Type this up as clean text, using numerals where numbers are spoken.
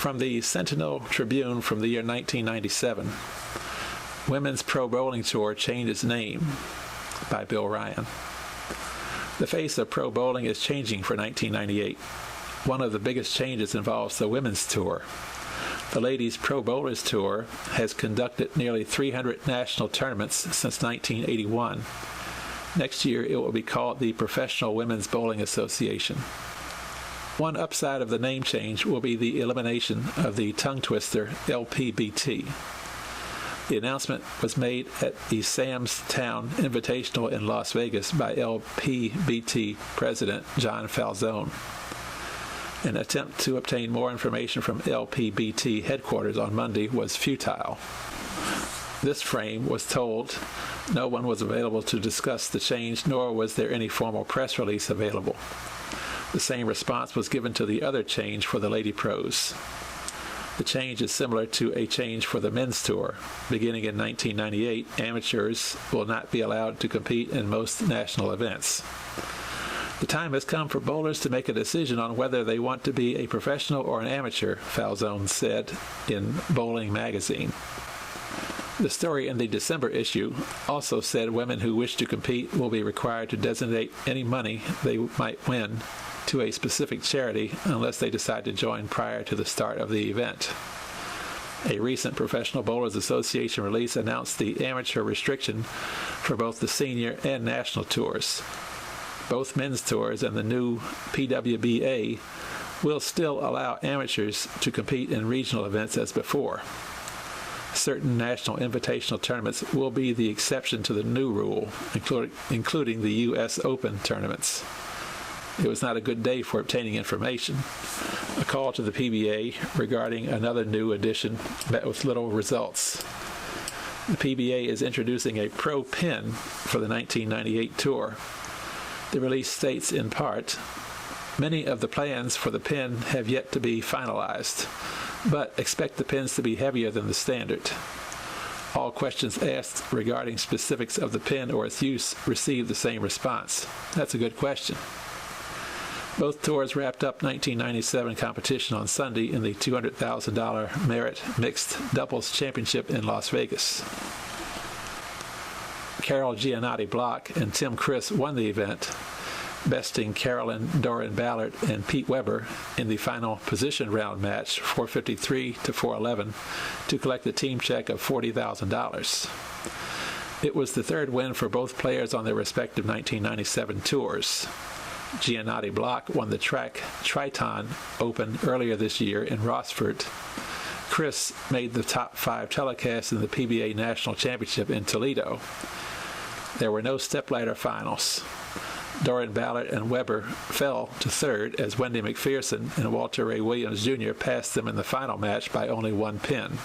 From the Sentinel Tribune from the year 1997, Women's Pro Bowling Tour changes name, by Bill Ryan. The face of pro bowling is changing for 1998. One of the biggest changes involves the Women's Tour. The Ladies Pro Bowlers Tour has conducted nearly 300 national tournaments since 1981. Next year, it will be called the Professional Women's Bowling Association. One upside of the name change will be the elimination of the tongue twister LPBT. The announcement was made at the Sam's Town Invitational in Las Vegas by LPBT President John Falzone. An attempt to obtain more information from LPBT headquarters on Monday was futile. This frame was told no one was available to discuss the change, nor was there any formal press release available. The same response was given to the other change for the Lady Pros. The change is similar to a change for the Men's Tour. Beginning in 1998, amateurs will not be allowed to compete in most national events. The time has come for bowlers to make a decision on whether they want to be a professional or an amateur, Falzone said in Bowling Magazine. The story in the December issue also said women who wish to compete will be required to designate any money they might win to a specific charity unless they decide to join prior to the start of the event. A recent Professional Bowlers Association release announced the amateur restriction for both the senior and national tours. Both men's tours and the new PWBA will still allow amateurs to compete in regional events as before. Certain national invitational tournaments will be the exception to the new rule, including the U.S. Open tournaments. It was not a good day for obtaining information. A call to the PBA regarding another new addition met with little results. The PBA is introducing a pro pin for the 1998 tour. The release states in part, many of the plans for the pin have yet to be finalized, but expect the pins to be heavier than the standard. All questions asked regarding specifics of the pin or its use received the same response. That's a good question. Both tours wrapped up 1997 competition on Sunday in the $200,000 Merit Mixed Doubles Championship in Las Vegas. Carol Giannotti Block and Tim Chris won the event, besting Carolyn Doran Ballard and Pete Weber in the final position round match, 453 to 411, to collect a team check of $40,000. It was the third win for both players on their respective 1997 tours. Giannotti Block won the track Triton Open earlier this year in Rossford. Chris made the top 5 telecasts in the PBA National Championship in Toledo. There were no stepladder finals. Doran Ballard and Weber fell to third as Wendy McPherson and Walter Ray Williams Jr. passed them in the final match by only 1 pin.